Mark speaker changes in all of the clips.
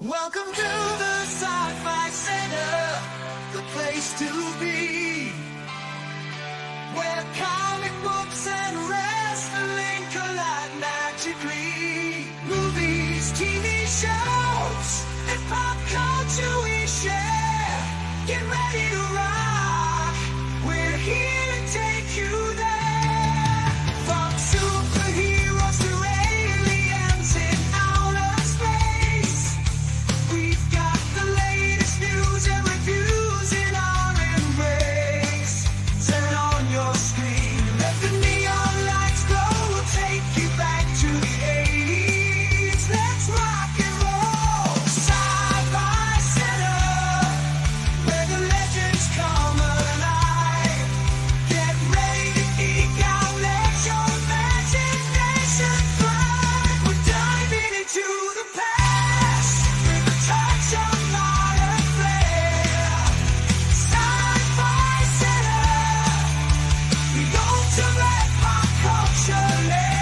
Speaker 1: Welcome to the Sci-Fi Center, the place to be, where comic books and wrestling collide magically. Movies, TV shows, and pop culture we share. Get ready to rock, we're here to take you there. From superheroes to aliens in outer space, we've got the latest news and reviews in our embrace. Turn on your screen, let the neon lights glow. We'll take you back to the 80s. Let's rock and roll. Sci-Fi Center, where the legends come alive. Get ready to geek out, let your imagination thrive. We're diving into the past with a touch of modern flair. Sci-Fi Center, the ultimate pop culture lair.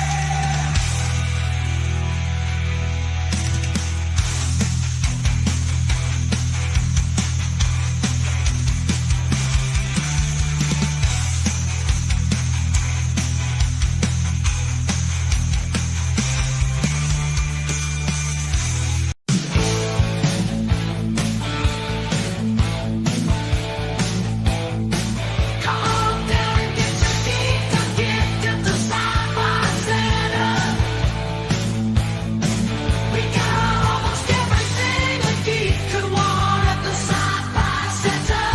Speaker 1: Come on down and get your geek on gift at the Sci-Fi Center. We got almost everything a geek could want at the Sci-Fi Center.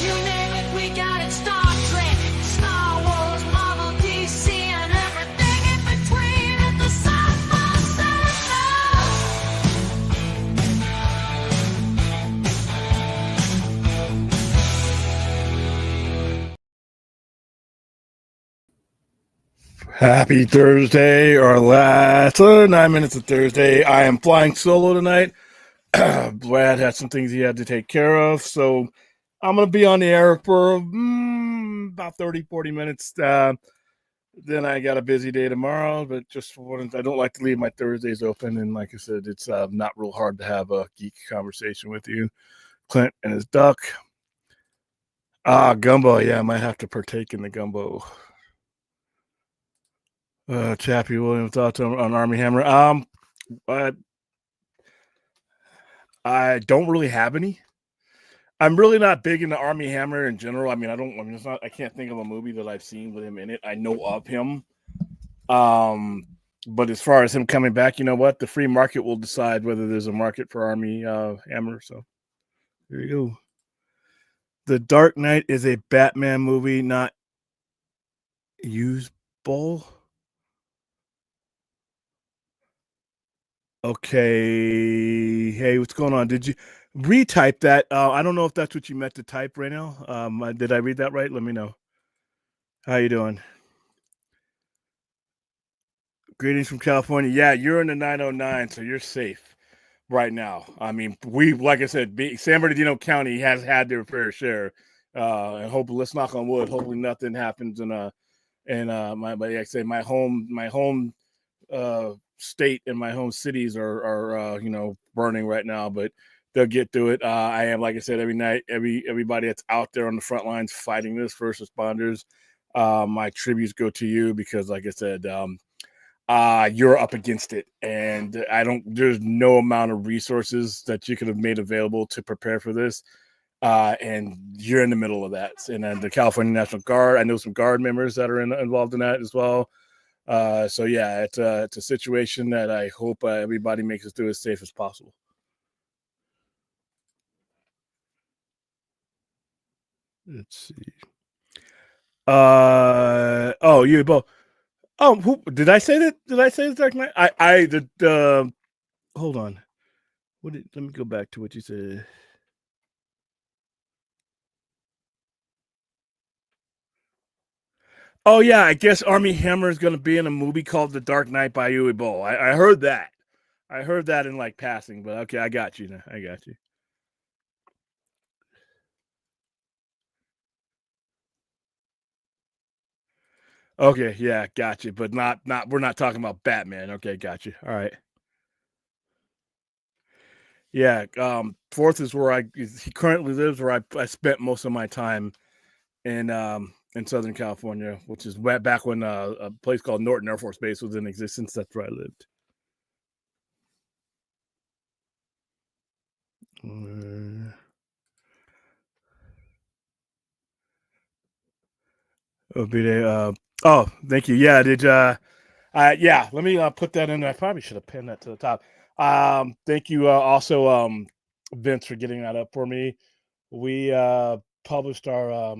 Speaker 1: You name it, we got it. Star Trek, Star Wars, Marvel, DC, and everything in between at the Sci-Fi Center.
Speaker 2: Happy Thursday, or last 9 minutes of Thursday. I am flying solo tonight. Brad had some things he had to take care of, so I'm going to be on the air for about 30-40 minutes. Then I got a busy day tomorrow, but I don't like to leave my Thursdays open, and like I said, it's not real hard to have a geek conversation with you. Clint and his duck. Gumbo, yeah, I might have to partake in the gumbo. Chappie Williams, thoughts on Army Hammer? I don't really have any. I'm really not big into Army Hammer in general. I mean, I can't think of a movie that I've seen with him in it. I know of him. But as far as him coming back, you know what? The free market will decide whether there's a market for Army Hammer. So there you go. The Dark Knight is a Batman movie, not usable. Okay. Hey, what's going on? Did you retype that? I don't know if that's what you meant to type right now. Did I read that right? Let me know. How you doing? Greetings from California. Yeah, you're in the 909, so you're safe right now. I mean, like I said, San Bernardino County has had their fair share. And hopefully, let's knock on wood. Hopefully, nothing happens like I say, my home state and my home cities are burning right now, but they'll get through it. I am, like I said, every night, everybody that's out there on the front lines fighting this, first responders, my tributes go to you, because like I said, you're up against it, and there's no amount of resources that you could have made available to prepare for this. And you're in the middle of that. And then the California National Guard, I know some Guard members that are involved in that as well. So yeah, it's a situation that I hope everybody makes it through as safe as possible. Let's see. You both. Oh, who did I say that? Did I say the Dark Knight? Hold on. Let me go back to what you said. Oh yeah, I guess Army Hammer is going to be in a movie called The Dark Knight by Uwe Boll. I heard that. I heard that in like passing, but okay, I got you now. I got you. Okay, yeah, got you. But not we're not talking about Batman. Okay, got you. All right. Yeah, Fourth is where he currently lives, where I spent most of my time in Southern California, which is back when a place called Norton Air Force Base was in existence. That's where I lived. Oh, oh, thank you. Yeah, yeah, let me put that in. I probably should have pinned that to the top. Thank you also, Vince, for getting that up for me. We published our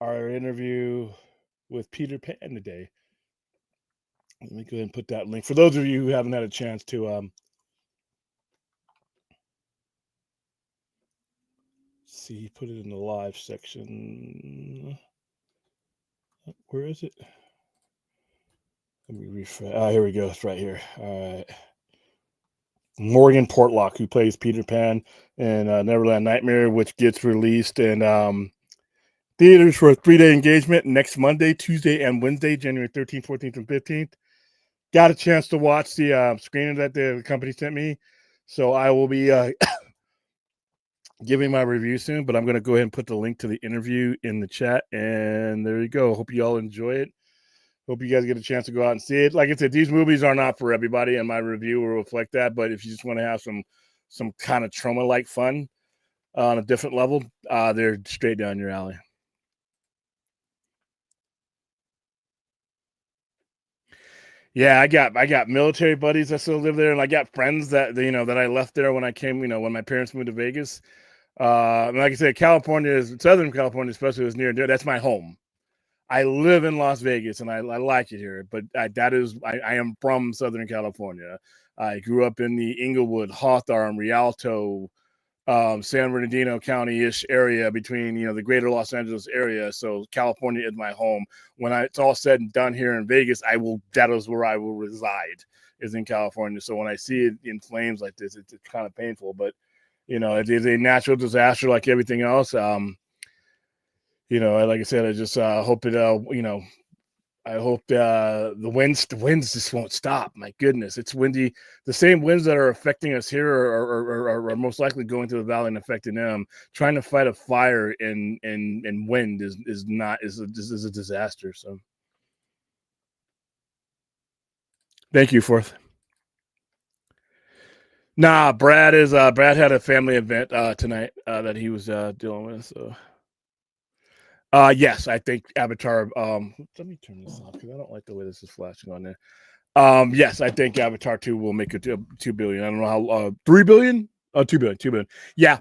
Speaker 2: interview with Peter Pan today. Let me go ahead and put that link for those of you who haven't had a chance to see. Put it in the live section. Where is it? Let me refresh. Here we go. It's right here. All right. Morgan Portlock, who plays Peter Pan in Neverland Nightmare, which gets released in theaters for a 3-day engagement next Monday, Tuesday, and Wednesday, January 13th, 14th, and 15th. Got a chance to watch the screening that the company sent me, so I will be giving my review soon, but I'm going to go ahead and put the link to the interview in the chat, and there you go. Hope you all enjoy it. Hope you guys get a chance to go out and see it. Like I said, these movies are not for everybody, and my review will reflect that. But if you just want to have some kind of trauma-like fun on a different level, they're straight down your alley. Yeah, I got military buddies that still live there, and I got friends that that I left there when I came. When my parents moved to Vegas. Like I said, Southern California, especially, is near and dear. That's my home. I live in Las Vegas and I like it here, but I am from Southern California. I grew up in the Inglewood, Hawthorne, Rialto, San Bernardino County-ish area between the greater Los Angeles area. So California is my home. When it's all said and done here in Vegas, that is where I will reside, is in California. So when I see it in flames like this, it's kind of painful, but it is a natural disaster like everything else. Like I said, I just hope it. I hope the winds just won't stop. My goodness, it's windy. The same winds that are affecting us here are most likely going to the valley and affecting them. Trying to fight a fire in wind is a disaster. So, thank you, Fourth. Nah, Brad had a family event tonight that he was dealing with. So. Yes, I think Avatar. Let me turn this off because I don't like the way this is flashing on there. Yes, I think Avatar 2 will make it to 2 billion. I don't know how 3 billion? Oh, 2 billion, 2 billion. Yeah,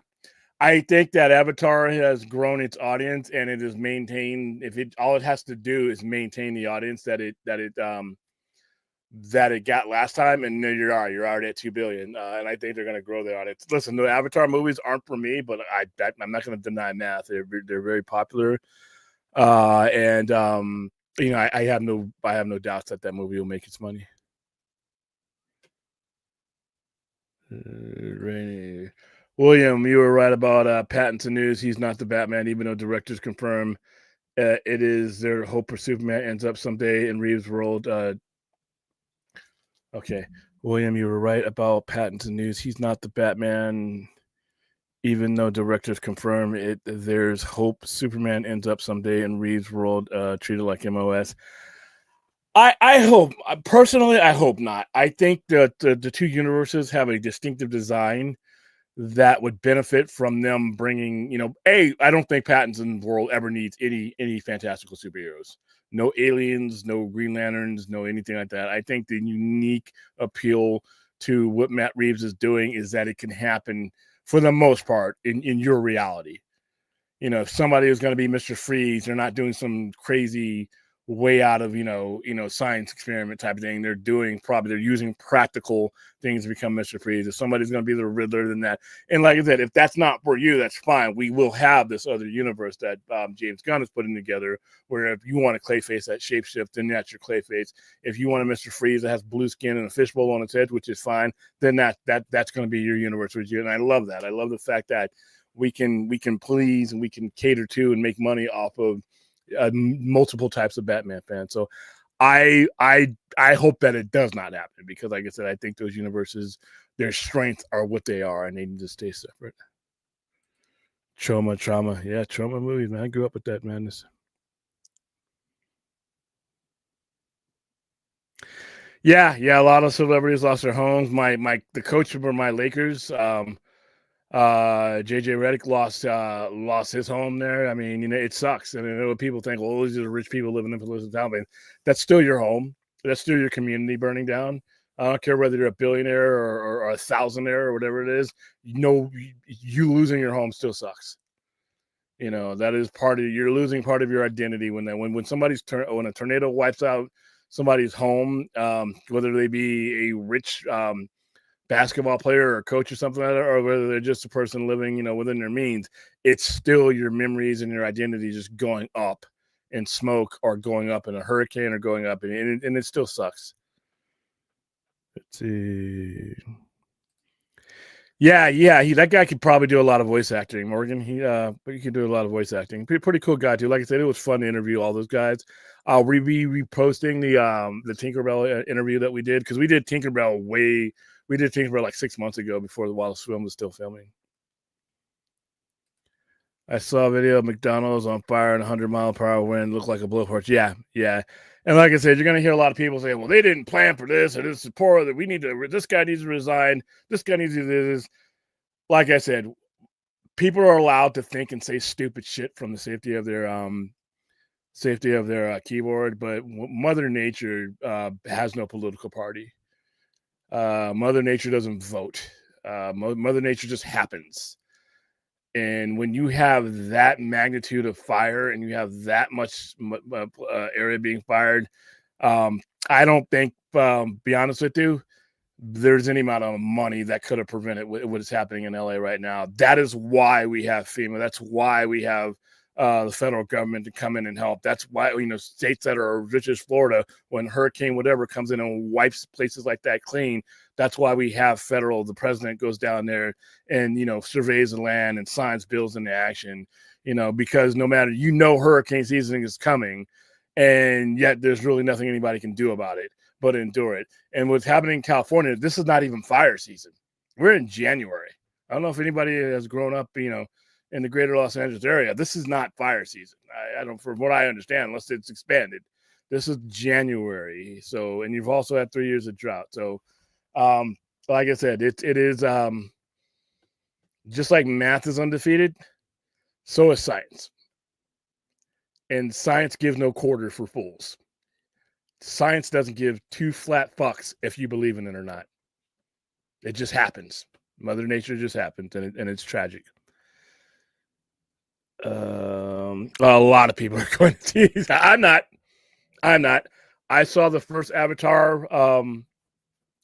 Speaker 2: I think that Avatar has grown its audience and it is maintained. All it has to do is maintain the audience that it got last time, and there you're already at 2 billion. And I think they're going to grow the audience. Listen, the Avatar movies aren't for me, but I'm not going to deny math. They're very popular. And I have no doubts that movie will make its money. Rainy. William, you were right about Pattinson news. He's not the Batman, even though directors confirm it is their hope for Superman ends up someday in Reeves' world. Okay, William, you were right about Pattinson news. He's not the Batman, even though directors confirm it. There's hope Superman ends up someday in Reeves' world, treated like MOS. I hope, personally, I hope not. I think that the two universes have a distinctive design that would benefit from them bringing, I don't think Pattinson's world ever needs any fantastical superheroes. No aliens, no Green Lanterns, no anything like that. I think the unique appeal to what Matt Reeves is doing is that it can happen for the most part in your reality. If somebody is going to be Mr. Freeze, they're not doing some crazy way out of science experiment type of thing. They're using practical things to become Mr. Freeze. If somebody's going to be the Riddler, then that. And like I said, if that's not for you, that's fine. We will have this other universe that James Gunn is putting together, where if you want a Clayface that shapeshift, then that's your Clayface. If you want a Mr. Freeze that has blue skin and a fishbowl on its head, which is fine, then that's going to be your universe with you. And I love that. I love the fact that we can please and we can cater to and make money off of multiple types of Batman fans. So I hope that it does not happen because, like I said, I think those universes, their strengths are what they are, and they need to stay separate. Trauma, yeah, trauma movies, man. I grew up with that madness. Yeah, a lot of celebrities lost their homes. The coach for my Lakers, JJ Redick lost his home there. I mean, it sucks. And I know people think, well, these are rich people living in Felicity town, but that's still your home. That's still your community burning down. I don't care whether you're a billionaire or a thousandaire or whatever it is. You losing your home still sucks. That is you're losing part of your identity when when a tornado wipes out somebody's home, whether they be a rich basketball player or coach or something like that, or whether they're just a person living, within their means, it's still your memories and your identity just going up in smoke or going up in a hurricane or going up, and it still sucks. Let's see. Yeah, that guy could probably do a lot of voice acting, Morgan. But he can do a lot of voice acting. Pretty cool guy too. Like I said, it was fun to interview all those guys. I'll be reposting the Tinkerbell interview that we did because we did Tinkerbell like 6 months ago while the film was still filming. I saw a video of McDonald's on fire and 100-mile-per-hour wind looked like a blowtorch. Yeah. And like I said, you're going to hear a lot of people say, well, they didn't plan for this, or this is poor, that this guy needs to resign. This guy needs to do this. Like I said, people are allowed to think and say stupid shit from the safety of their keyboard, but Mother Nature has no political party. Mother Nature doesn't vote. Mother Nature just happens. And when you have that magnitude of fire and you have that much area being fired, I don't think, be honest with you, there's any amount of money that could have prevented what is happening in LA right now. That is why we have FEMA. That's why we have the federal government to come in and help. That's why, states that are rich as Florida, when hurricane whatever comes in and wipes places like that clean, that's why we have the president goes down there and, surveys the land and signs bills into action, because no matter, hurricane season is coming, and yet there's really nothing anybody can do about it but endure it. And what's happening in California, this is not even fire season. We're in January. I don't know if anybody has grown up, in the greater Los Angeles area. This is not fire season. I don't, from what I understand, unless it's expanded. This is January. So, and you've also had 3 years of drought. So, like I said, it is just like math is undefeated, so is science. And science gives no quarter for fools. Science doesn't give two flat fucks if you believe in it or not. It just happens. Mother Nature just happens, and it's tragic. A lot of people are going to see these. I'm not. I saw the first Avatar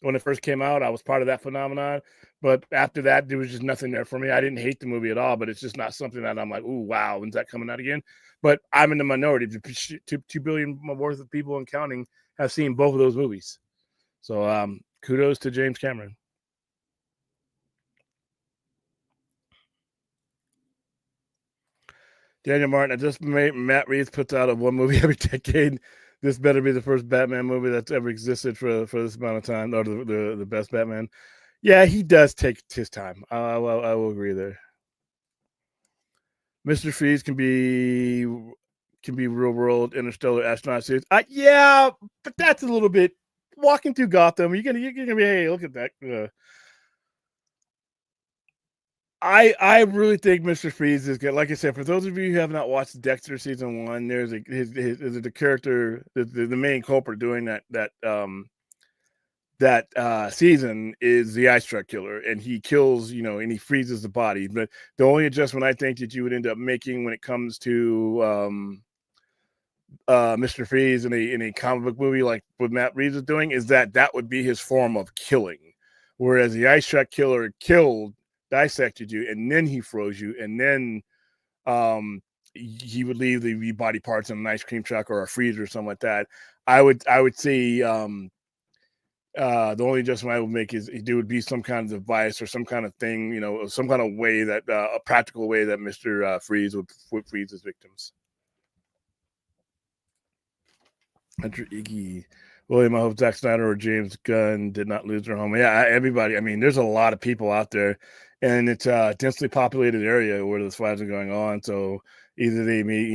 Speaker 2: when it first came out. I was part of that phenomenon. But after that, there was just nothing there for me. I didn't hate the movie at all, but it's just not something that I'm like, ooh, wow, when's that coming out again? But I'm in the minority. 2 billion worth of people and counting have seen both of those movies. So kudos to James Cameron. Daniel Martin, Matt Reeves puts out one movie every decade. This better be the first Batman movie that's ever existed for this amount of time, or the best Batman. Yeah, he does take his time. I will agree there. Mr. Freeze can be real world interstellar astronaut series. Yeah, but that's a little bit walking through Gotham. You're gonna be, hey, look at that. I really think Mr. Freeze is good. Like I said, for those of you who have not watched Dexter season 1, there's the character, the main culprit doing that season is the ice truck killer, and he kills, and he freezes the body. But the only adjustment I think that you would end up making when it comes to Mr. Freeze in a comic book movie like what Matt Reeves is doing is that would be his form of killing, whereas the ice truck killer dissected you, and then he froze you, and then he would leave the body parts in an ice cream truck or a freezer or something like that. I would say the only adjustment I would make is there would be some kind of device or some kind of thing, some kind of way that a practical way that Mr. Freeze would freeze his victims. Hunter Iggy, William, I hope Zack Snyder or James Gunn did not lose their home. Yeah, everybody. I mean, there's a lot of people out there, and it's a densely populated area where those fires are going on. So either they may,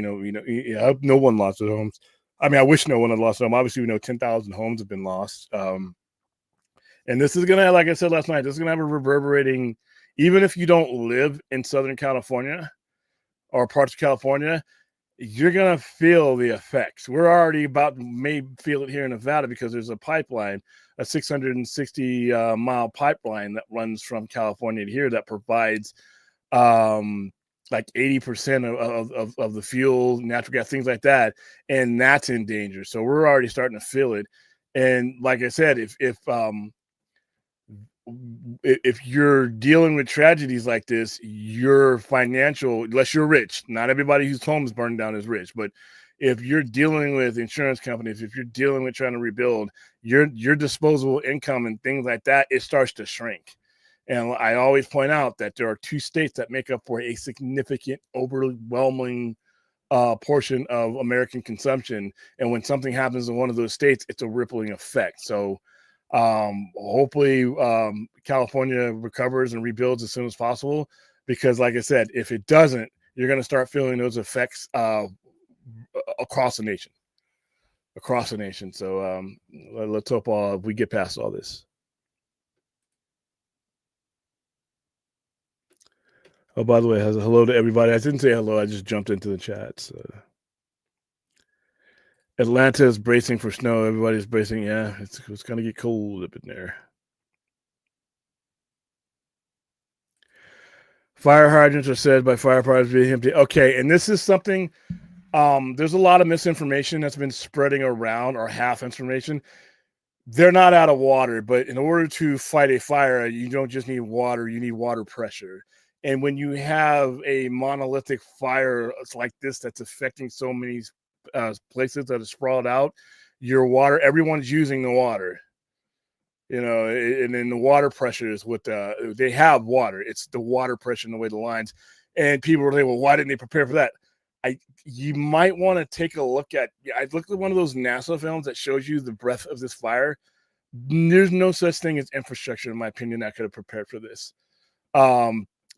Speaker 2: I hope no one lost their homes. I mean, I wish no one had lost their home. Obviously, we know 10,000 homes have been lost. And this is gonna, like I said last night, this is gonna have a reverberating. Even if you don't live in Southern California or parts of California, you're gonna feel the effects. We're already about may feel it here in Nevada because there's a pipeline, a 660 mile pipeline that runs from California to here that provides like 80% of the fuel, natural gas, things like that, and that's in danger. So we're already starting to feel it. And like I said, if you're dealing with tragedies like this, your financial, unless you're rich, not everybody whose home is burned down is rich, but if you're dealing with insurance companies, if you're dealing with trying to rebuild your disposable income and things like that, it starts to shrink. And I always point out that there are two states that make up for a significant, overwhelming portion of American consumption. And when something happens in one of those states, it's a rippling effect. So hopefully California recovers and rebuilds as soon as possible, because like I said, if it doesn't, you're going to start feeling those effects across the nation. So let's hope we get past all this. Oh, by the way, hello to everybody. I didn't say hello. I just jumped into the chat. Atlanta is bracing for snow. Everybody's bracing. Yeah, it's going to get cold up in there. Fire hydrants are said by firefighters being empty. Okay, and this is something. There's a lot of misinformation that's been spreading around, or half information. They're not out of water, but in order to fight a fire, you don't just need water, you need water pressure. And when you have a monolithic fire like this that's affecting so many places that are sprawled out, your water, everyone's using the water. And then the water pressure is what they have water. It's the water pressure and the way the lines. And people are saying, well, why didn't they prepare for that? You might want to take a look at. I looked at one of those NASA films that shows you the breadth of this fire. There's no such thing as infrastructure, in my opinion, that could have prepared for this.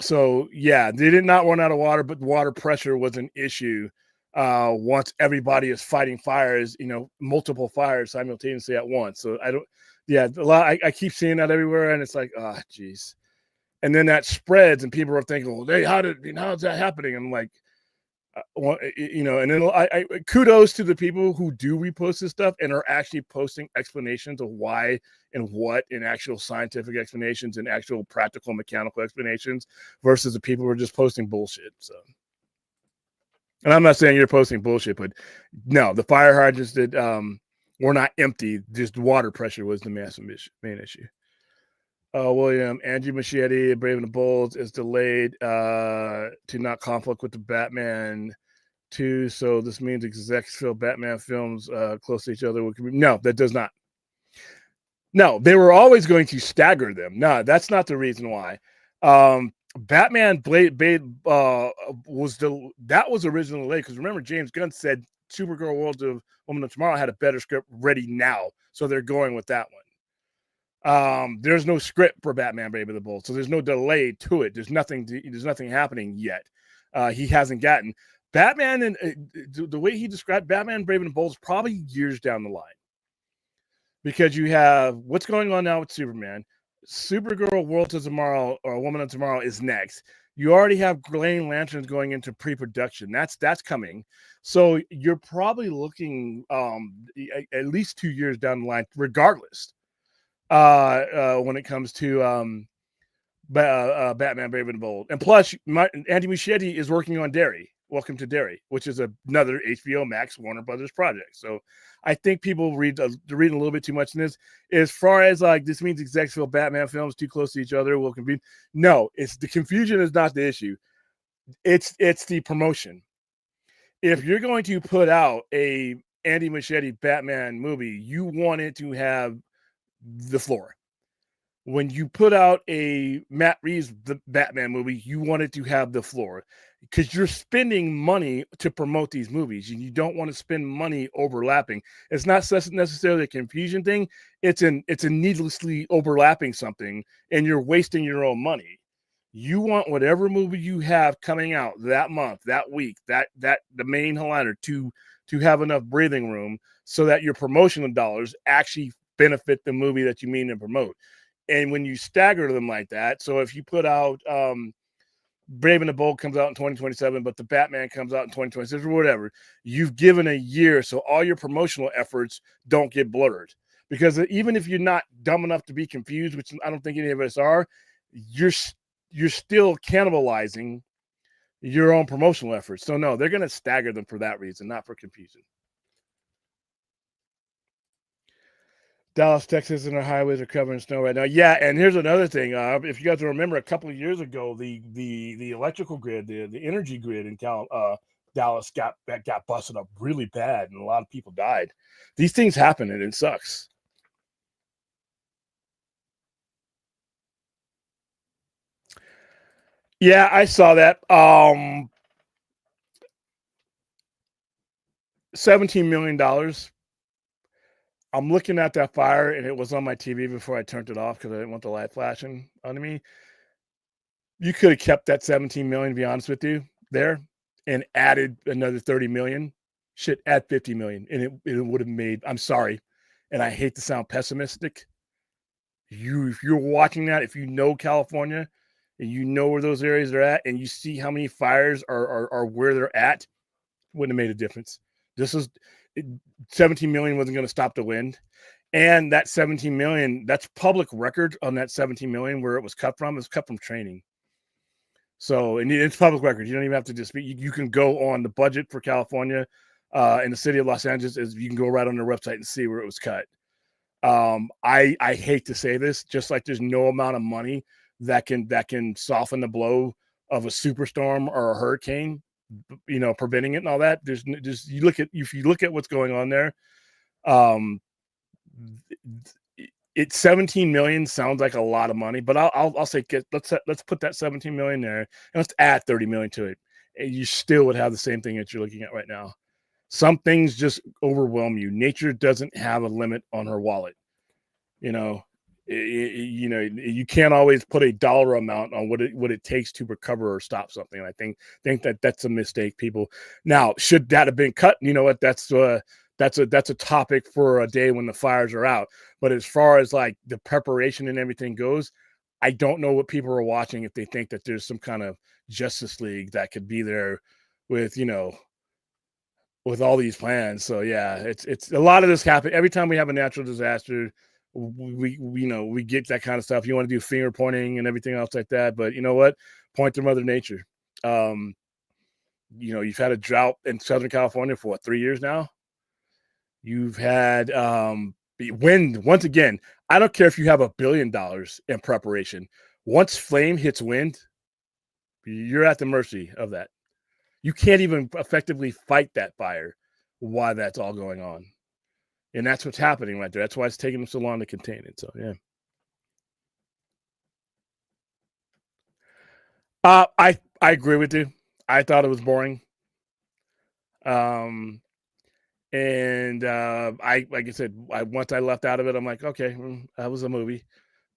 Speaker 2: So yeah, they did not run out of water, but water pressure was an issue. Once everybody is fighting fires, multiple fires simultaneously at once. So I keep seeing that everywhere, and it's like, geez. And then that spreads, and people are thinking, well, hey, how's that happening? I'm like, and then I kudos to the people who do repost this stuff and are actually posting explanations of why and what, in actual scientific explanations and actual practical mechanical explanations, versus the people who are just posting bullshit. So, and I'm not saying you're posting bullshit, but no, the fire hydrants that were not empty. Just water pressure was the main issue. William, Angie Muschietti, Brave and the Bold is delayed to not conflict with the Batman 2. So this means execs feel Batman films close to each other. No, that does not. No, they were always going to stagger them. No, that's not the reason why. Batman Blade was originally late, because remember, James Gunn said Supergirl World of Woman of Tomorrow had a better script ready now, so they're going with that one. There's no script for Batman Brave and the Bold, so there's no delay to it. There's nothing happening yet. He hasn't gotten Batman, and the way he described Batman Brave and the Bold is probably years down the line, because you have what's going on now with Superman. Supergirl World of Tomorrow, or Woman of Tomorrow, is next. You already have Green Lanterns going into pre-production. That's coming. So you're probably looking at least 2 years down the line, regardless. When it comes to Batman Brave and the Bold. And plus, Andy Muschietti is working on Derry. Welcome to Derry, which is another HBO Max Warner Brothers project. So I think people read a little bit too much in this. As far as like this means execs feel Batman films too close to each other will convene. No, it's the confusion is not the issue. It's the promotion. If you're going to put out a Andy Muschietti Batman movie, you want it to have the floor. When you put out a Matt Reeves the Batman movie, you want it to have the floor. because you're spending money to promote these movies and you don't want to spend money overlapping. It's not necessarily a confusion thing. It's a needlessly overlapping something and you're wasting your own money. You want whatever movie you have coming out that month, that week, that the main headliner to have enough breathing room so that your promotional dollars actually benefit the movie that you mean to promote. And when you stagger them like that, so if you put out Brave and the Bold comes out in 2027, but the Batman comes out in 2026 or whatever, you've given a year so all your promotional efforts don't get blurred. Because even if you're not dumb enough to be confused, which I don't think any of us are, you're still cannibalizing your own promotional efforts. So no, they're going to stagger them for that reason, not for confusion. Dallas, Texas, and their highways are covered in snow right now. Yeah, and here's another thing. If you guys remember, a couple of years ago, the electrical grid, the energy grid in Dallas got busted up really bad, and a lot of people died. These things happen, and it sucks. Yeah, I saw that. $17 million. I'm looking at that fire, and it was on my TV before I turned it off because I didn't want the light flashing onto me. You could have kept that 17 million, to be honest with you, there, and added another 30 million. Shit, add 50 million, and it would have made. I'm sorry, and I hate to sound pessimistic. If you're watching that, if you know California, and you know where those areas are at, and you see how many fires are where they're at, wouldn't have made a difference. This is 17 million wasn't going to stop the wind. And that 17 million, that's public record on that 17 million where it was cut from. It's cut from training. So, and it's public record. You don't even have to dispute. You can go on the budget for California in the city of Los Angeles. You can go right on their website and see where it was cut. I hate to say this, just like there's no amount of money that can soften the blow of a superstorm or a hurricane, preventing it and all that. There's just if you look at what's going on there, it's 17 million sounds like a lot of money, but I'll say let's put that 17 million there and let's add 30 million to it, and you still would have the same thing that you're looking at right now. Some things just overwhelm you. Nature doesn't have a limit on her wallet. You can't always put a dollar amount on what it takes to recover or stop something. And I think that's a mistake, people. Now, should that have been cut? You know what? That's a topic for a day when the fires are out. But as far as like the preparation and everything goes, I don't know what people are watching if they think that there's some kind of Justice League that could be there with with all these plans. So yeah, it's a lot of this happen every time we have a natural disaster. We get that kind of stuff. You want to do finger pointing and everything else like that, but you know what? Point to Mother Nature. You've had a drought in Southern California for 3 years now. You've had wind. Once again, I don't care if you have $1 billion in preparation. Once flame hits wind, you're at the mercy of that. You can't even effectively fight that fire while that's all going on. And that's what's happening right there. That's why it's taking them so long to contain it. So, yeah. I agree with you. I thought it was boring. And like I said, once I left out of it, I'm like, okay, that was a movie.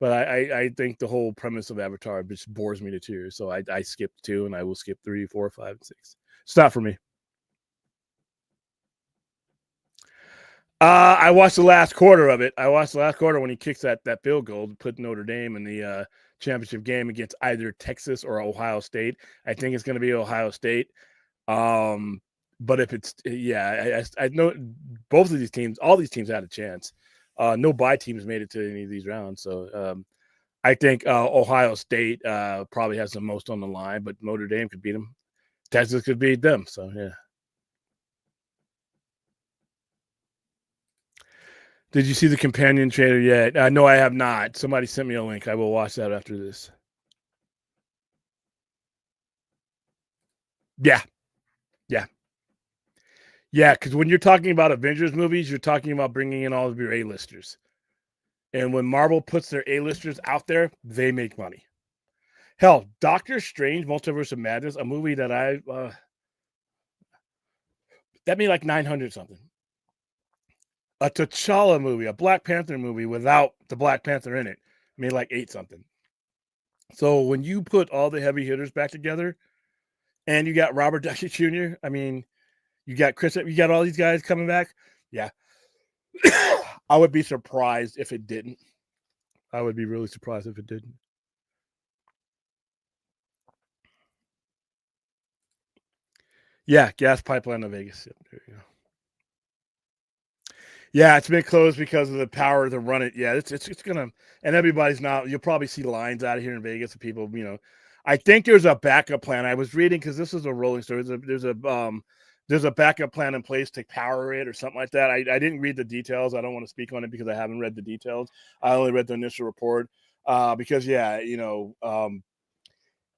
Speaker 2: But I think the whole premise of Avatar just bores me to tears. So I skipped 2, and I will skip 3, 4, 5, and 6. It's not for me. I watched the last quarter of it. I watched the last quarter when he kicks that field goal to put Notre Dame in the championship game against either Texas or Ohio State. I think it's going to be Ohio State. But if it's I know both of these teams, all these teams had a chance. No bye teams made it to any of these rounds. So I think Ohio State probably has the most on the line, but Notre Dame could beat them. Texas could beat them. So yeah. Did you see the companion trailer yet? No, I have not. Somebody sent me a link. I will watch that after this. Yeah. Because when you're talking about Avengers movies, you're talking about bringing in all of your A-listers. And when Marvel puts their A-listers out there, they make money. Hell, Doctor Strange, Multiverse of Madness, a movie that that made like 900 something. A T'Challa movie, a Black Panther movie without the Black Panther in it, made like 8 something. So when you put all the heavy hitters back together, and you got Robert Downey Jr., I mean, you got Chris, you got all these guys coming back. Yeah, I would be surprised if it didn't. I would be really surprised if it didn't. Yeah, gas pipeline to Vegas. Yep, there you go. Yeah, it's been closed because of the power to run it. Yeah, it's gonna, and everybody's not. You'll probably see lines out of here in Vegas of people. I think there's a backup plan. I was reading because this is a rolling story. There's a backup plan in place to power it or something like that. I didn't read the details. I don't want to speak on it because I haven't read the details. I only read the initial report. Because yeah,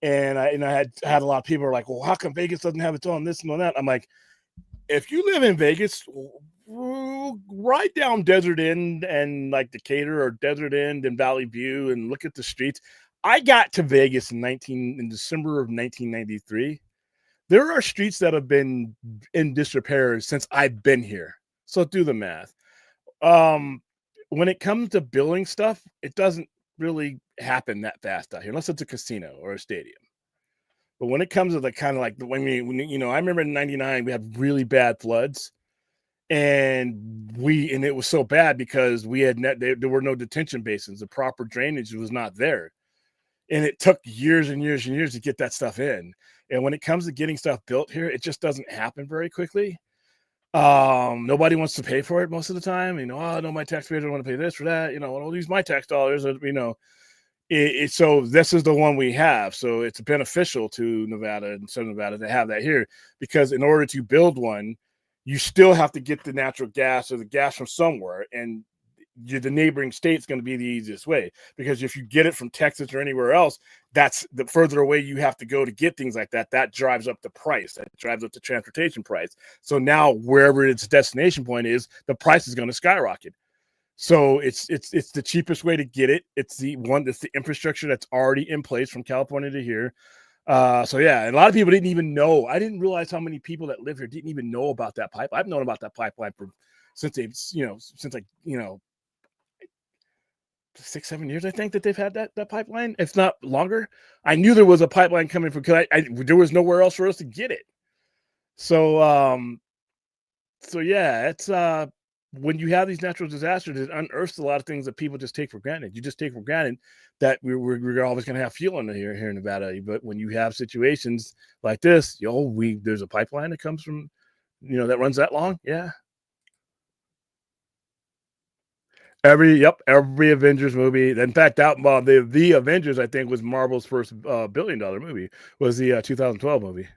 Speaker 2: and I had a lot of people were like, well, how come Vegas doesn't have its own this and all that? I'm like, if you live in Vegas, ride down Desert End and like Decatur or Desert End and Valley View and look at the streets. I got to Vegas in December of 1993. There are streets that have been in disrepair since I've been here. So do the math. When it comes to building stuff, it doesn't really happen that fast out here, unless it's a casino or a stadium. But when it comes to the kind of like the when I remember in '99 we had really bad floods, and it was so bad because we had there were no detention basins. The proper drainage was not there, and it took years and years and years to get that stuff in. And when it comes to getting stuff built here, it just doesn't happen very quickly. Nobody wants to pay for it most of the time. Oh no, my taxpayers don't want to pay this or that. I'll use my tax dollars. So this is the one we have. So it's beneficial to Nevada and Southern Nevada to have that here, because in order to build one, you still have to get the natural gas or the gas from somewhere, and the neighboring state's going to be the easiest way, because if you get it from Texas or anywhere else, that's the further away you have to go to get things like that. That drives up the price. That drives up the transportation price. So now wherever its destination point is, the price is going to skyrocket. So it's the cheapest way to get it. It's the infrastructure that's already in place from California to here. So yeah, and a lot of people didn't even know. I didn't realize how many people that live here didn't even know about that pipe. I've known about that pipeline since 6-7 years, I think, that they've had that pipeline. If not longer. I knew there was a pipeline coming from, because there was nowhere else for us to get it. So yeah, it's when you have these natural disasters, it unearths a lot of things that people just take for granted. You just take for granted that we're always going to have fuel in here in Nevada. But when you have situations like this, there's a pipeline that comes from, that runs that long. Yeah. Every Avengers movie. In fact, the Avengers, I think, was Marvel's first $1 billion movie. Was the 2012 movie.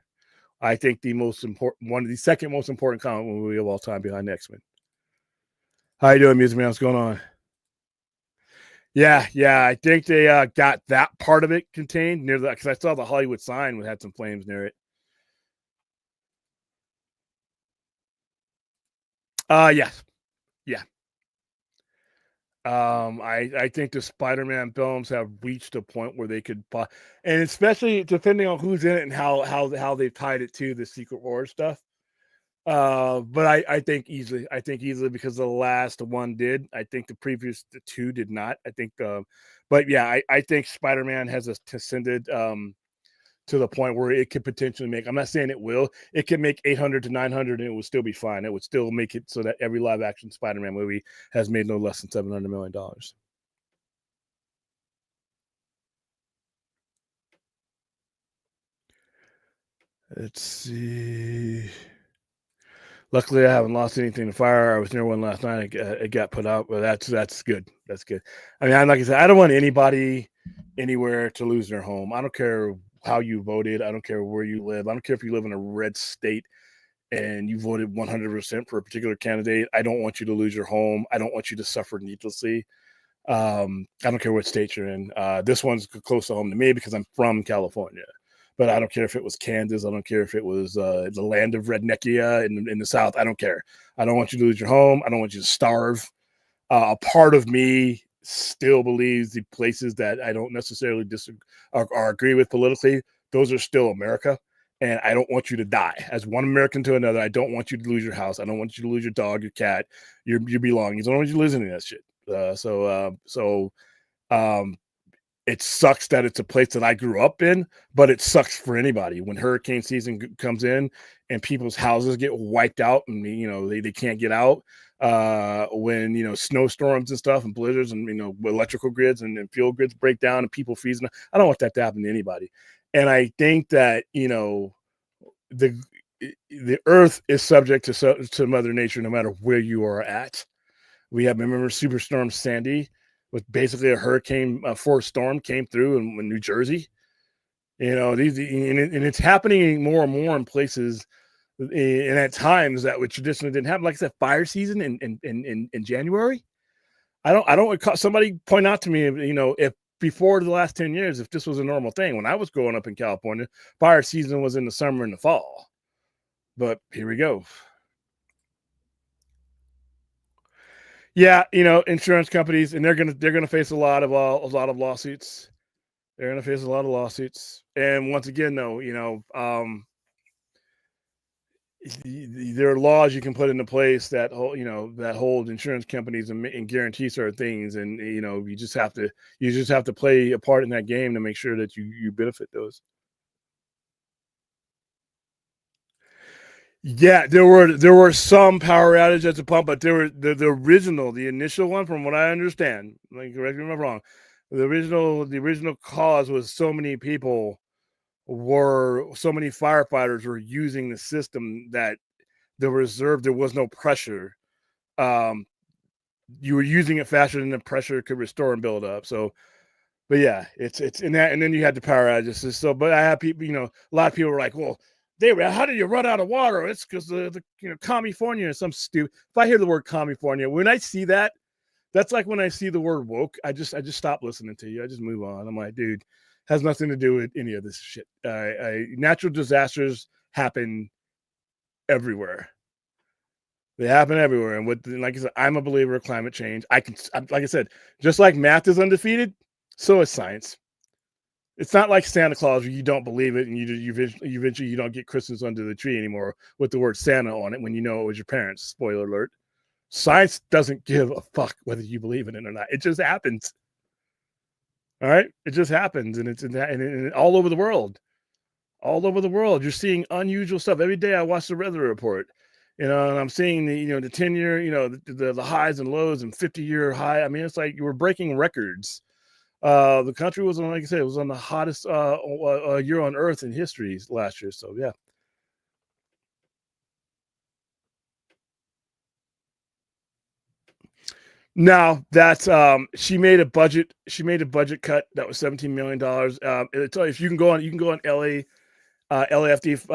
Speaker 2: I think the second most important comic movie of all time, behind X-Men. How you doing, Music Man? What's going on? Yeah. I think they got that part of it contained near that, because I saw the Hollywood sign had some flames near it. Yes. Yeah. I think the Spider-Man films have reached a point where they could, and especially depending on who's in it and how they've tied it to the Secret Wars stuff. But I think easily because the last one did. I think the previous two did not. I think, but yeah, I think Spider-Man has ascended to the point where it could potentially make. I'm not saying it will. It can make 800 to 900, and it would still be fine. It would still make it so that every live action Spider-Man movie has made no less than $700 million. Let's see. Luckily, I haven't lost anything to fire. I was near one last night. It got put out, but that's good. That's good. I mean, like I said, I don't want anybody anywhere to lose their home. I don't care how you voted. I don't care where you live. I don't care if you live in a red state and you voted 100% for a particular candidate. I don't want you to lose your home. I don't want you to suffer needlessly. I don't care what state you're in. This one's close to home to me because I'm from California. But I don't care if it was Kansas. I don't care if it was the land of Redneckia in the South. I don't care. I don't want you to lose your home. I don't want you to starve. A part of me still believes the places that I don't necessarily disagree or agree with politically, those are still America. And I don't want you to die. As one American to another, I don't want you to lose your house. I don't want you to lose your dog, your cat, your belongings. I don't want you to lose any of that shit. Um, it sucks that it's a place that I grew up in, but it sucks for anybody when hurricane season comes in and people's houses get wiped out and they can't get out. When snowstorms and stuff and blizzards and electrical grids and fuel grids break down and people freezing. I don't want that to happen to anybody. And I think that the earth is subject to Mother Nature no matter where you are at. Remember Superstorm Sandy, with basically a hurricane force storm came through in New Jersey. And it's happening more and more in places, and at times that would traditionally didn't happen. Like I said, fire season in January. I don't. Somebody point out to me, if before the last 10 years, if this was a normal thing. When I was growing up in California, fire season was in the summer and the fall. But here we go. Yeah, insurance companies, and they're gonna face a lot of lawsuits. They're gonna face a lot of lawsuits. And once again, though, there are laws you can put into place that hold insurance companies and guarantee certain things, and you just have to play a part in that game to make sure that you benefit those. Yeah, there were some power outages at the pump, but there were the initial one, from what I understand. Like, correct me if I'm wrong. The original cause was so many firefighters were using the system that there was no pressure. You were using it faster than the pressure could restore and build up. So, but yeah, it's in that, and then you had the power outages. So, but I have people, a lot of people were like, well, how did you run out of water? It's because the California is some stupid. If I hear the word California, when I see that, that's like when I see the word woke, I just stop listening to you. I just move on. I'm like, dude, has nothing to do with any of this shit. Natural disasters happen everywhere. They happen everywhere. And like I said, I'm a believer of climate change. Like I said, just like math is undefeated, so is science. It's not like Santa Claus where you don't believe it and you eventually you don't get Christmas under the tree anymore with the word Santa on it when you know it was your parents. Spoiler alert. Science doesn't give a fuck whether you believe in it or not. It just happens. All right? It just happens, and it's all over the world. All over the world. You're seeing unusual stuff. Every day I watch the weather report. And I'm seeing the 10-year, the highs and lows and 50-year high. I mean, it's like you were breaking records. The country was on, like I said, it was on the hottest year on Earth in history last year. So yeah. No, that's she made a budget cut that was $17 million. If you can go on LA. LAFD,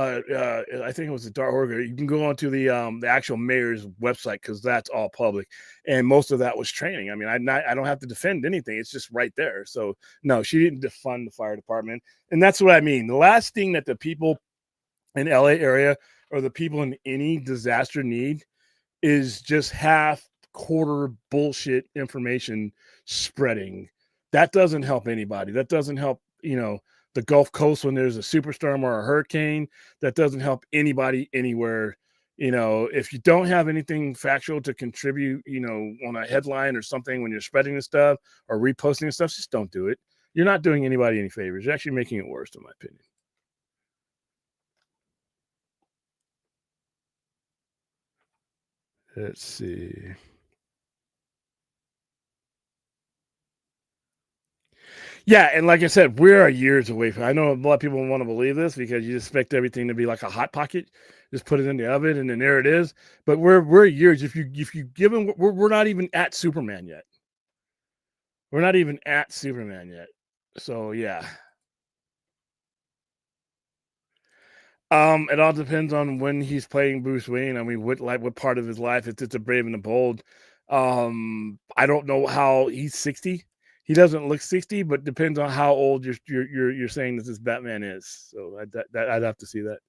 Speaker 2: I think it was the Dark Order. You can go onto the actual mayor's website because that's all public, and most of that was training. I mean, I don't have to defend anything; it's just right there. So no, she didn't defund the fire department, and that's what I mean. The last thing that the people in LA area or the people in any disaster need is just quarter bullshit information spreading. That doesn't help anybody. That doesn't help the Gulf Coast when there's a superstorm or a hurricane. That doesn't help anybody anywhere. If you don't have anything factual to contribute, on a headline or something when you're spreading this stuff or reposting this stuff, just don't do it. You're not doing anybody any favors. You're actually making it worse, in my opinion. Let's see. Yeah, and like I said, we're years away from. I know a lot of people want to believe this because you expect everything to be like a hot pocket, just put it in the oven and then there it is. But we're years. If you give them, we're not even at Superman yet. We're not even at Superman yet. So yeah. It all depends on when he's playing Bruce Wayne. I mean, what part of his life? If it's a Brave and the Bold. I don't know how he's 60. He doesn't look 60, but depends on how old you're saying that this Batman is. So I'd have to see that.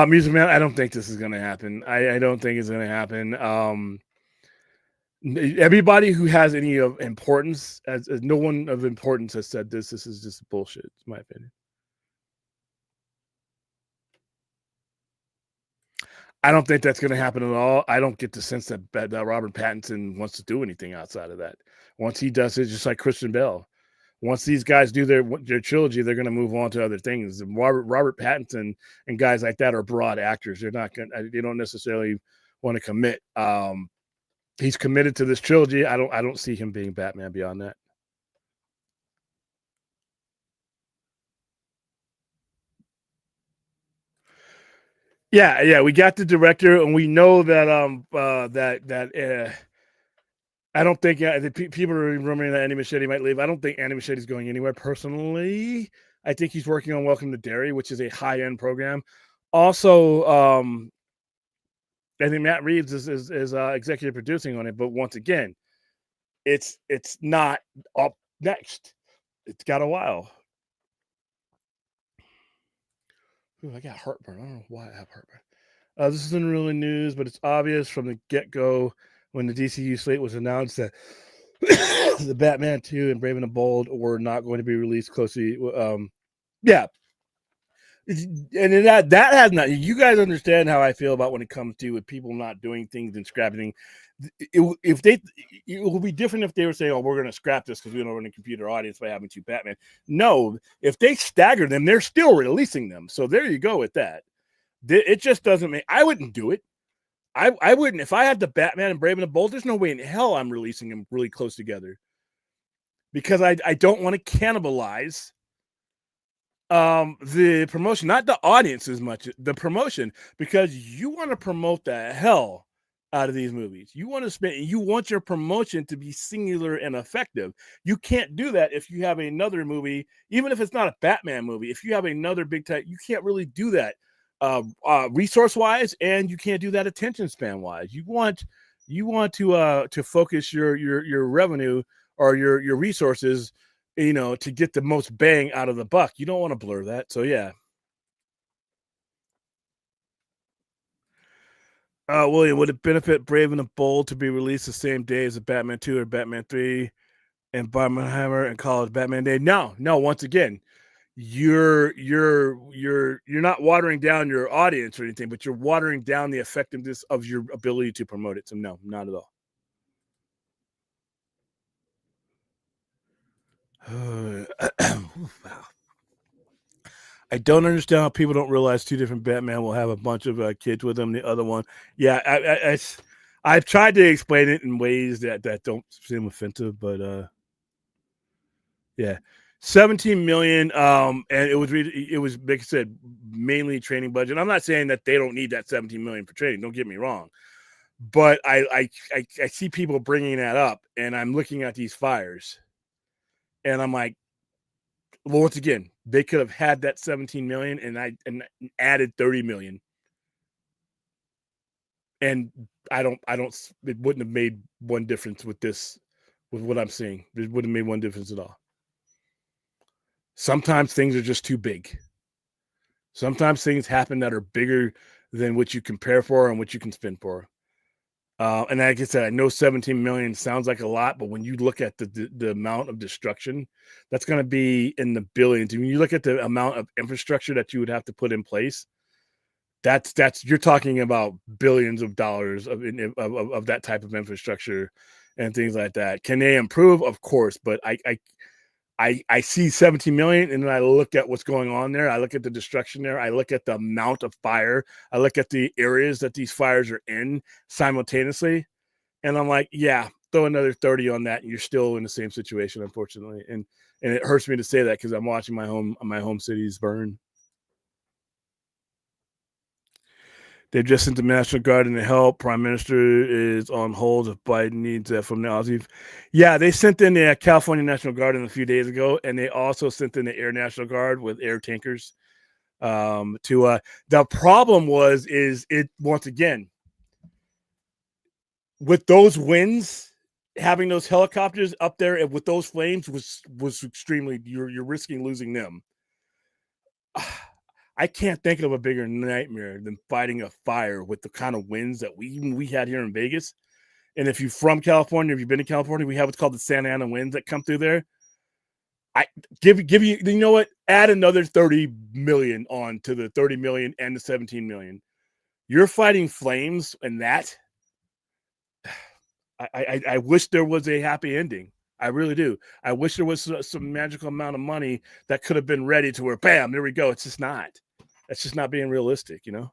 Speaker 2: Music Man, I don't think this is going to happen. I don't think it's going to happen. Everybody who has any of importance, as no one of importance has said this. This is just bullshit, in my opinion. I don't think that's going to happen at all. I don't get the sense that Robert Pattinson wants to do anything outside of that. Once he does it, just like Christian Bale. Once these guys do their trilogy, they're going to move on to other things. Robert Pattinson and guys like that are broad actors. They're not going. They don't necessarily want to commit. He's committed to this trilogy. I don't see him being Batman beyond that. Yeah, we got the director, and we know that I don't think people are rumoring that Andy Muschietti might leave. I don't think Andy Muschietti is going anywhere personally. I think he's working on Welcome to Derry, which is a high-end program. Also, I think Matt Reeves is executive producing on it, but once again, it's not up next. It's got a while. Ooh, I got heartburn. I don't know why I have heartburn. This isn't really news, but it's obvious from the get-go when the DCU slate was announced that the Batman 2 and Brave and the Bold were not going to be released closely. Yeah. And that has not. You guys understand how I feel about when it comes to with people not doing things and scrapping. It will be different if they were saying, "Oh, we're going to scrap this because we don't run a computer audience by having two Batman." No, if they stagger them, they're still releasing them. So there you go with that. It just doesn't make. I wouldn't do it. I wouldn't. If I had the Batman and Brave and the Bold, there's no way in hell I'm releasing them really close together because I don't want to cannibalize the promotion, not the audience as much, the promotion, because you want to promote the hell out of these movies. You want to spend, you want your promotion to be singular and effective. You can't do that if you have another movie, even if it's not a Batman movie. If you have another big type, you can't really do that resource wise, and you can't do that attention span wise. You want to focus your revenue or your resources, to get the most bang out of the buck. You don't want to blur that. So yeah. William, would it benefit Brave and the Bold to be released the same day as the Batman 2 or Batman 3 and Barbenheimer and call it Batman Day? No. Once again, you're not watering down your audience or anything, but you're watering down the effectiveness of your ability to promote it. So no, not at all. Wow. I don't understand how people don't realize two different Batman will have a bunch of kids with them. The other one, yeah, I've tried to explain it in ways that don't seem offensive, but yeah, 17 million. And it was like I said, mainly training budget. I'm not saying that they don't need that 17 million for training. Don't get me wrong, but I see people bringing that up, and I'm looking at these fires, and I'm like, well, once again, they could have had that 17 million and added 30 million. And it wouldn't have made one difference with what I'm seeing. It wouldn't have made one difference at all. Sometimes things are just too big. Sometimes things happen that are bigger than what you compare for and what you can spend for. And like I said, I know 17 million sounds like a lot, but when you look at the amount of destruction, that's going to be in the billions. And when you look at the amount of infrastructure that you would have to put in place, that's you're talking about billions of dollars of that type of infrastructure and things like that. Can they improve? Of course, but I see 17 million, and then I look at what's going on there. I look at the destruction there. I look at the amount of fire. I look at the areas that these fires are in simultaneously, and I'm like, yeah, throw another 30 on that, and you're still in the same situation, unfortunately. And it hurts me to say that because I'm watching my home cities burn. They've just sent the National Guard in to help. Prime Minister is on hold if Biden needs that from the Aussies. Yeah, they sent in the California National Guard a few days ago, and they also sent in the Air National Guard with air tankers. The problem is it once again with those winds, having those helicopters up there with those flames was extremely. You're risking losing them. I can't think of a bigger nightmare than fighting a fire with the kind of winds that we had here in Vegas. And if you're from California, if you've been to California, we have what's called the Santa Ana winds that come through there. I give you, you know what? Add another 30 million on to the 30 million and the 17 million. You're fighting flames, and that I wish there was a happy ending. I really do. I wish there was some magical amount of money that could have been ready to where, bam, there we go. It's just not. It's just not being realistic, you know.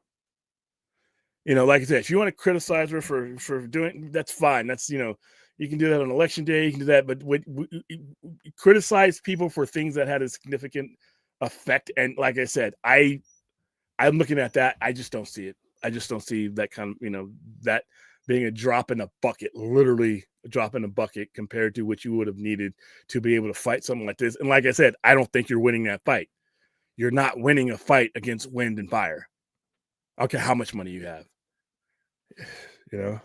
Speaker 2: Like I said, if you want to criticize her for doing, that's fine. That's you can do that on election day. You can do that, but criticize people for things that had a significant effect. And like I said, I'm looking at that. I just don't see it. I just don't see that kind of that being a drop in a bucket, literally a drop in a bucket compared to what you would have needed to be able to fight something like this. And like I said, I don't think you're winning that fight. You're not winning a fight against wind and fire. Okay, how much money you have. You know.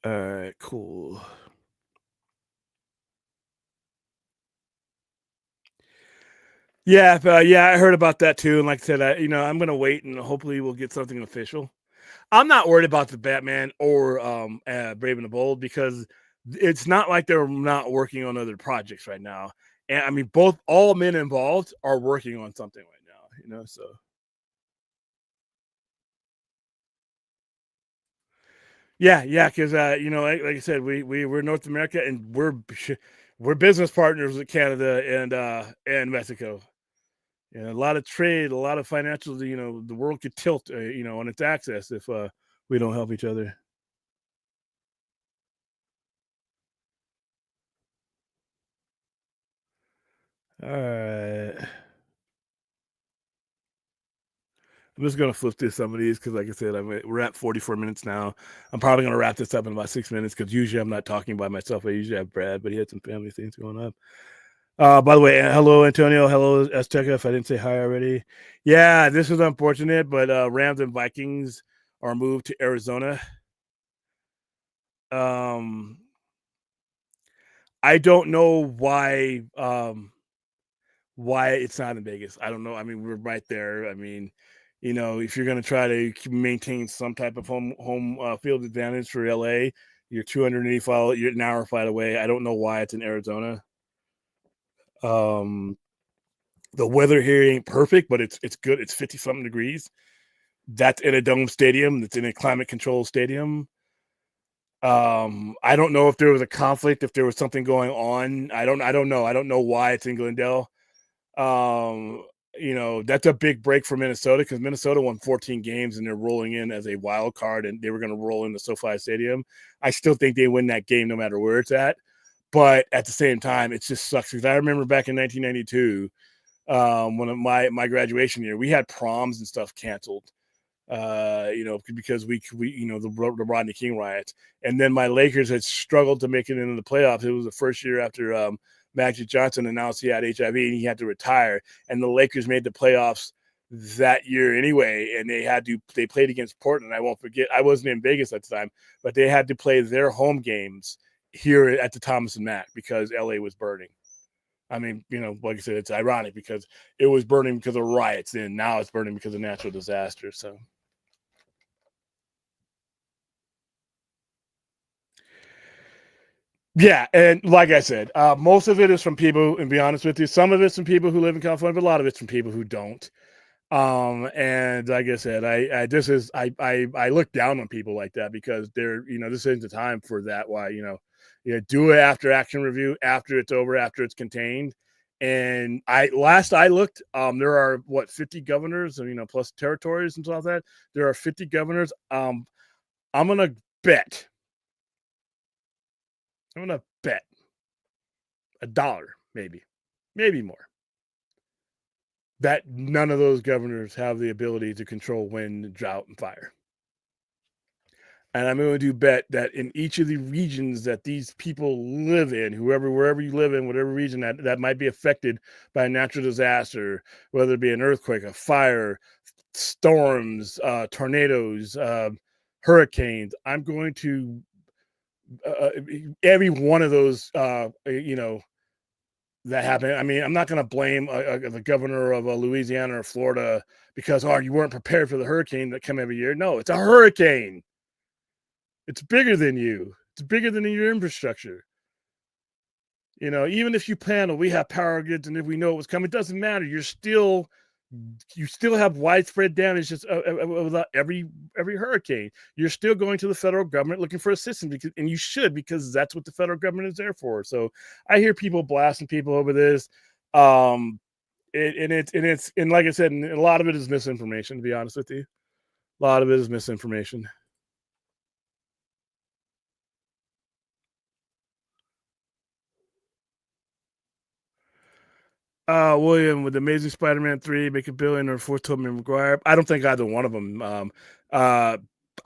Speaker 2: All right, cool. Yeah, yeah, I heard about that too. And like I said, I'm gonna wait and hopefully we'll get something official. I'm not worried about the Batman or Brave and the Bold because it's not like they're not working on other projects right now. And I mean, all men involved are working on something right now. So yeah, because like I said, we're North America and we're business partners with Canada and Mexico. A lot of trade, a lot of financial. The world could tilt, on its axis if we don't help each other. All right. I'm just gonna flip through some of these because, like I said, we're at 44 minutes now. I'm probably gonna wrap this up in about 6 minutes because usually I'm not talking by myself. I usually have Brad, but he had some family things going on. By the way, hello Antonio, hello Azteca. If I didn't say hi already, yeah, this is unfortunate, but Rams and Vikings are moved to Arizona. I don't know why it's not in Vegas. I don't know. I mean, we're right there. I mean, if you're going to try to maintain some type of home field advantage for LA, you're 285. You're an hour flight away. I don't know why it's in Arizona. The weather here ain't perfect, but it's good. It's 50 something degrees. That's in a dome stadium. That's in a climate controlled stadium. I don't know if there was a conflict, if there was something going on. I don't know. I don't know why it's in Glendale. That's a big break for Minnesota because Minnesota won 14 games and they're rolling in as a wild card and they were going to roll into SoFi Stadium. I still think they win that game no matter where it's at. But at the same time, it just sucks because I remember back in 1992, when my graduation year, we had proms and stuff canceled. Because we the Rodney King riots, and then my Lakers had struggled to make it into the playoffs. It was the first year after Magic Johnson announced he had HIV and he had to retire, and the Lakers made the playoffs that year anyway, and they played against Portland. I won't forget. I wasn't in Vegas at the time, but they had to play their home games here at the Thomas and Mack because LA was burning. I mean, like I said, it's ironic because it was burning because of riots, and now it's burning because of natural disasters. So. Yeah, and like I said, most of it is from people, and be honest with you, some of it's from people who live in California, but a lot of it's from people who don't. And like I said, I look down on people like that because this isn't the time for that. Why, do it after action review, after it's over, after it's contained. And I looked, there are 50 governors, plus territories and stuff like that. There are 50 governors. I'm gonna bet. I'm gonna bet $1, maybe more, that none of those governors have the ability to control wind, drought, and fire. And I'm going to bet that in each of the regions that these people live in, wherever you live in, whatever region that might be affected by a natural disaster, whether it be an earthquake, a fire, storms, tornadoes, hurricanes, I'm going to every one of those, that happened. I mean, I'm not going to blame the governor of Louisiana or Florida because you weren't prepared for the hurricane that come every year. No, it's a hurricane. It's bigger than you. It's bigger than your infrastructure. Even if you plan, we have power grids, and if we know it was coming, it doesn't matter. You still have widespread damage just without every hurricane. You're still going to the federal government looking for assistance, and you should, because that's what the federal government is there for. So I hear people blasting people over this, and like I said, a lot of it is misinformation. To be honest with you, a lot of it is misinformation. William with Amazing Spider-Man 3, make $1 billion, or fourth Tobey Maguire. I don't think either one of them. I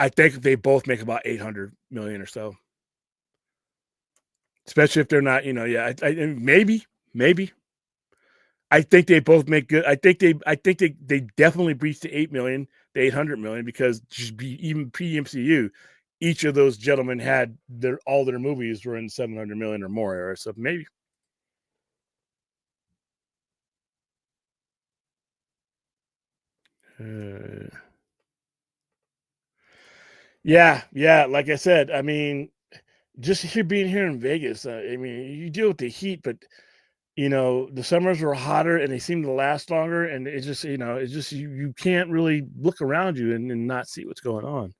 Speaker 2: think they both make about 800 million or so. Especially if they're not, maybe. I think they both make good. I think they definitely breached the 8 million, the 800 million, because even pre-MCU, each of those gentlemen had all their movies were in 700 million or more era. So maybe. Yeah. Like I said, I mean, just being here in Vegas, I mean, you deal with the heat, but the summers were hotter and they seem to last longer, and it's just, you can't really look around you and not see what's going on.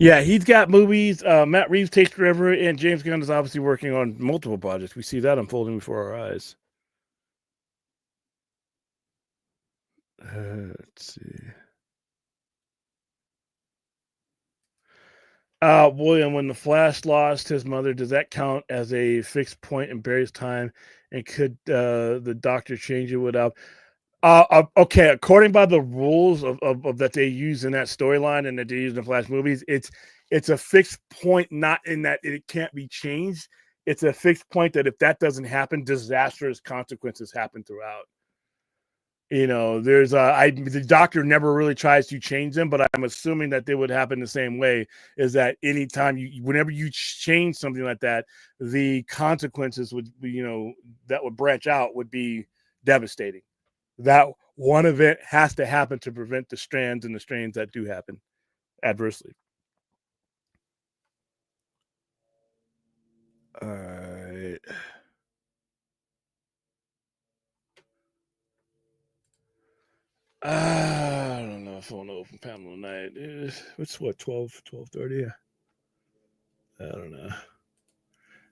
Speaker 2: Yeah, he's got movies. Matt Reeves takes forever, and James Gunn is obviously working on multiple projects. We see that unfolding before our eyes. Let's see. William, when the Flash lost his mother, does that count as a fixed point in Barry's time? And could the Doctor change it without? Okay, according by the rules of that they use in that storyline and that they use in the Flash movies, it's a fixed point, not in that it can't be changed. It's a fixed point that if that doesn't happen, disastrous consequences happen throughout. There's the Doctor never really tries to change them, but I'm assuming that they would happen the same way. Is that anytime whenever you change something like that, the consequences would be, that would branch out would be devastating. That one event has to happen to prevent the strands and the strains that do happen adversely. All right. I don't know if I want to open panel tonight. It's what, 12:30? I don't know.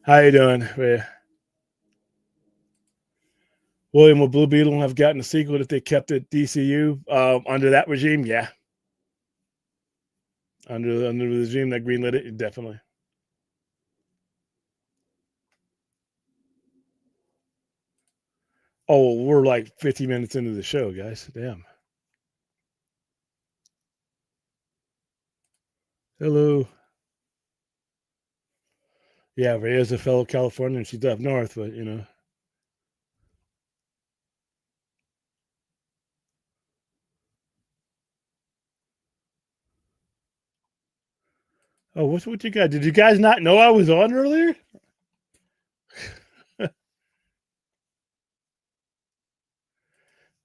Speaker 2: How you doing, Ray? William, will Blue Beetle have gotten a sequel if they kept it DCU under that regime? Yeah. Under the regime that greenlit it, definitely. Oh, we're like 50 minutes into the show, guys. Damn. Hello. Yeah, Rhea's a fellow Californian. She's up north, but Oh, what you got? Did you guys not know I was on earlier?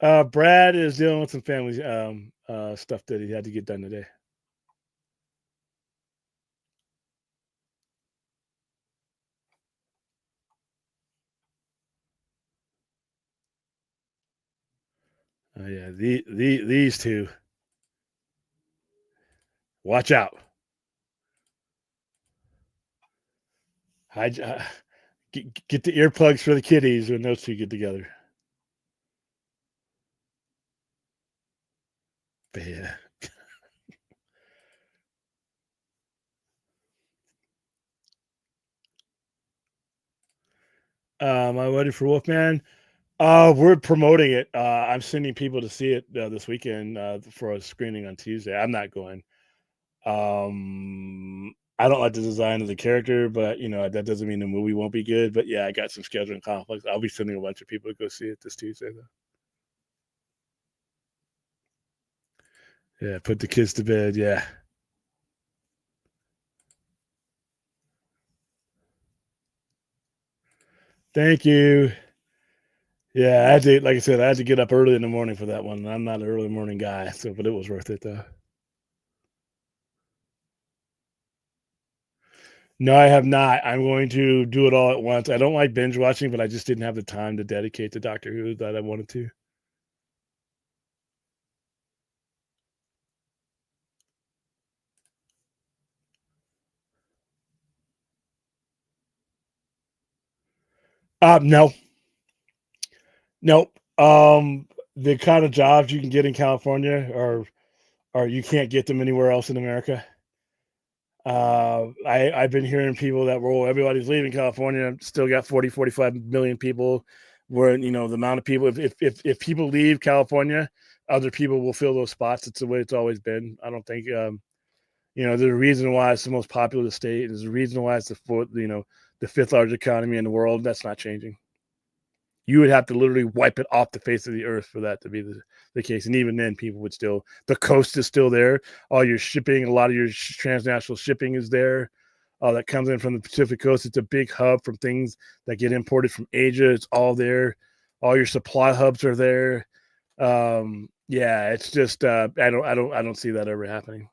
Speaker 2: Brad is dealing with some family stuff that he had to get done today. Yeah, these two. Watch out. Get the earplugs for the kiddies when those two get together. But yeah. Am I ready for Wolfman? We're promoting it. I'm sending people to see it this weekend for a screening on Tuesday. I'm not going. I don't like the design of the character, but that doesn't mean the movie won't be good. But yeah, I got some scheduling conflicts. I'll be sending a bunch of people to go see it this Tuesday, though. Yeah, put the kids to bed. Yeah. Thank you. Yeah, I had to, like I said, I had to get up early in the morning for that one. I'm not an early morning guy, so but it was worth it though. No, I have not. I'm going to do it all at once. I don't like binge watching, but I just didn't have the time to dedicate to Doctor Who that I wanted to. No, nope. The kind of jobs you can get in California are you can't get them anywhere else in America. I've been hearing people that well, everybody's leaving California. Still got 40, 45 million people. Where the amount of people, if people leave California, other people will fill those spots. It's the way it's always been. I don't think there's a reason why it's the most popular state. There's a reason why it's the fifth largest economy in the world. That's not changing. You would have to literally wipe it off the face of the earth for that to be the case. And even then, people would still, the coast is still there. All your shipping, a lot of your transnational shipping is there. That comes in from the Pacific coast. It's a big hub from things that get imported from Asia. It's all there. All your supply hubs are there. Yeah, it's just I don't see that ever happening.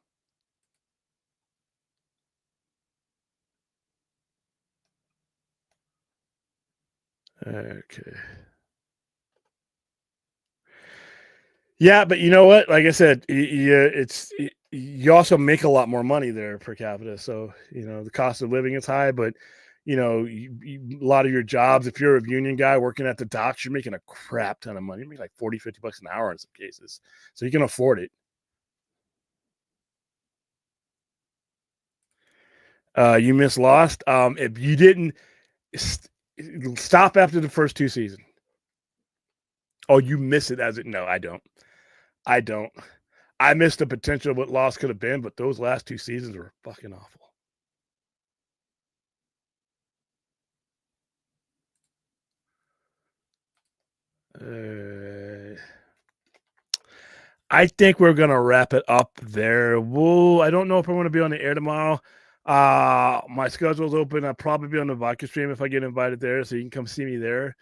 Speaker 2: Okay. Yeah, but you know what? Like I said, you also make a lot more money there per capita. So the cost of living is high, but a lot of your jobs, if you're a union guy working at the docks, you're making a crap ton of money. You make like 40, 50 bucks an hour in some cases, so you can afford it. You miss Lost. If you didn't stop after the first two seasons, oh, you miss it as it. No, I don't. I don't. I missed the potential of what Lost could have been, but those last two seasons were fucking awful. I think we're gonna wrap it up there. I don't know if I want to be on the air tomorrow. My schedule's open. I'll probably be on the vodka stream if I get invited there, so you can come see me there.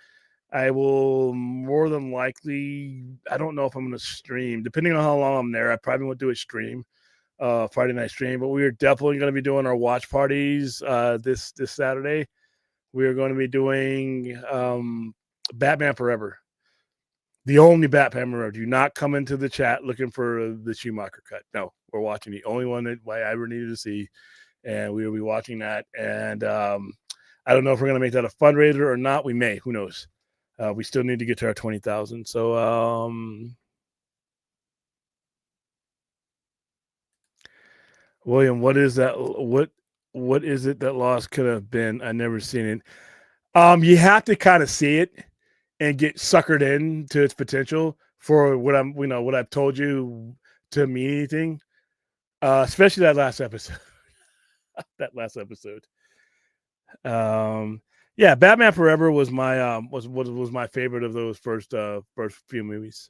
Speaker 2: I will more than likely. I don't know if I'm gonna stream, depending on how long I'm there. I probably won't do a stream, Friday night stream, but we are definitely gonna be doing our watch parties this Saturday. We are going to be doing Batman Forever. The only Batman Forever. Do not come into the chat looking for the Schumacher cut. No, we're watching the only one that I ever needed to see, and we will be watching that. And I don't know if we're going to make that a fundraiser or not. We may. Who knows? We still need to get to our 20,000. So, William, what is that? What is it that Lost could have been? I never seen it. You have to kind of see it and get suckered into its potential for what I've told you to mean anything. Especially that last episode. that last episode. Yeah, Batman Forever was my was my favorite of those first few movies.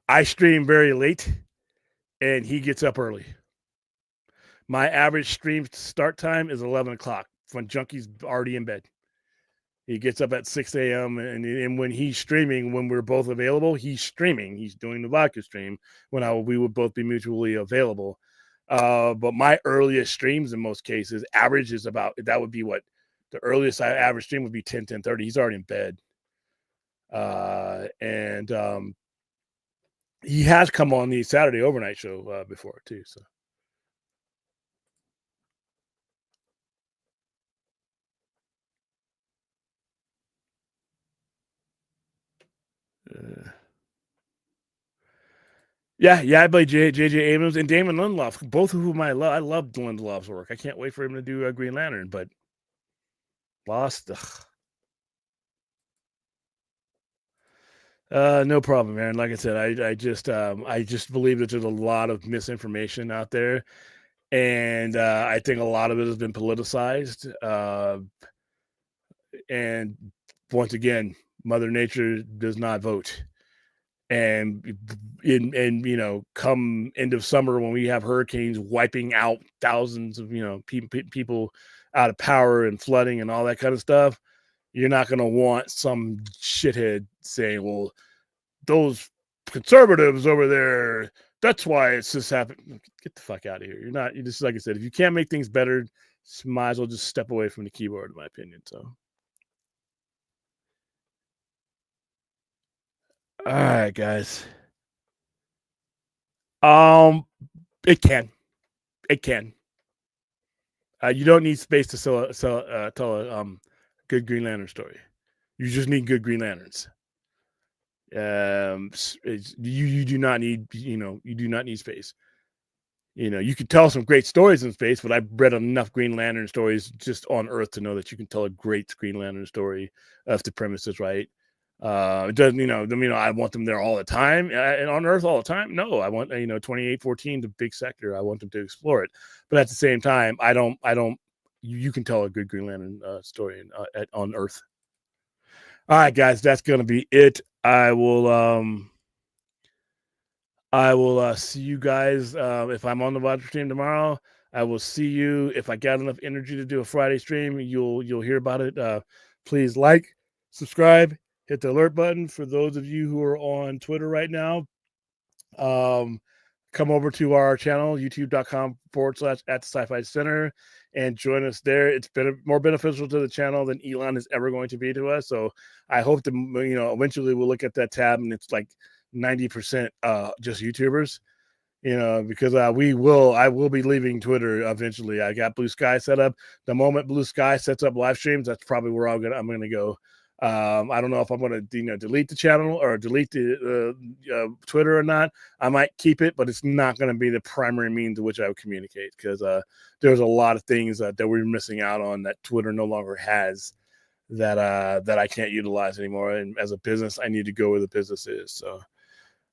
Speaker 2: I stream very late, and he gets up early. My average stream start time is 11 o'clock when Junkie's already in bed. He gets up at 6 a.m. and when he's streaming, when we're both available, he's streaming. He's doing the vodka stream when we would both be mutually available. But my earliest streams in most cases, average is about, that would be what the earliest average stream would be 10:30. He's already in bed. And he has come on the Saturday overnight show before too. So. Yeah, I play J.J. Abrams and Damon Lindelof, both of whom I love. I love Lindelof's work. I can't wait for him to do Green Lantern, but Lost. No problem, man. Like I said, I just believe that there's a lot of misinformation out there, and I think a lot of it has been politicized. And once again, Mother Nature does not vote. And come end of summer when we have hurricanes wiping out thousands of people out of power and flooding and all that kind of stuff, you're not going to want some shithead saying, well, those conservatives over there, that's why it's just happened. Get the fuck out of here. You just, like I said, if you can't make things better, might as well just step away from the keyboard, in my opinion. So all right, guys. It can. You don't need space to tell a good Green Lantern story. You just need good Green Lanterns. You do not need space. You can tell some great stories in space, but I've read enough Green Lantern stories just on Earth to know that you can tell a great Green Lantern story if the premise is right. It doesn't, I want them there all the time and on Earth all the time. No, I want, 2814, the big sector. I want them to explore it. But at the same time, you can tell a good Green Lantern story on Earth. All right, guys, that's going to be it. I will see you guys if I'm on the live stream tomorrow. I will see you if I got enough energy to do a Friday stream. You'll hear about it. Please like, subscribe, hit the alert button. For those of you who are on Twitter right now, come over to our channel, youtube.com/@sci-fi center, and join us there. It's been more beneficial to the channel than Elon is ever going to be to us. So I hope to, eventually we'll look at that tab and it's like 90% just YouTubers, because I will be leaving Twitter eventually. I got Blue Sky set up. The moment Blue Sky sets up live streams, that's probably where I'm gonna go. I don't know if I'm going to delete the channel or delete the Twitter or not. I might keep it, but it's not going to be the primary means to which I would communicate, because there's a lot of things that we're missing out on that Twitter no longer has that I can't utilize anymore. And as a business, I need to go where the business is. So,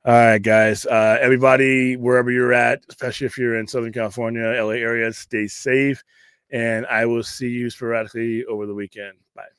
Speaker 2: all right, guys, everybody, wherever you're at, especially if you're in Southern California, LA area, stay safe. And I will see you sporadically over the weekend. Bye.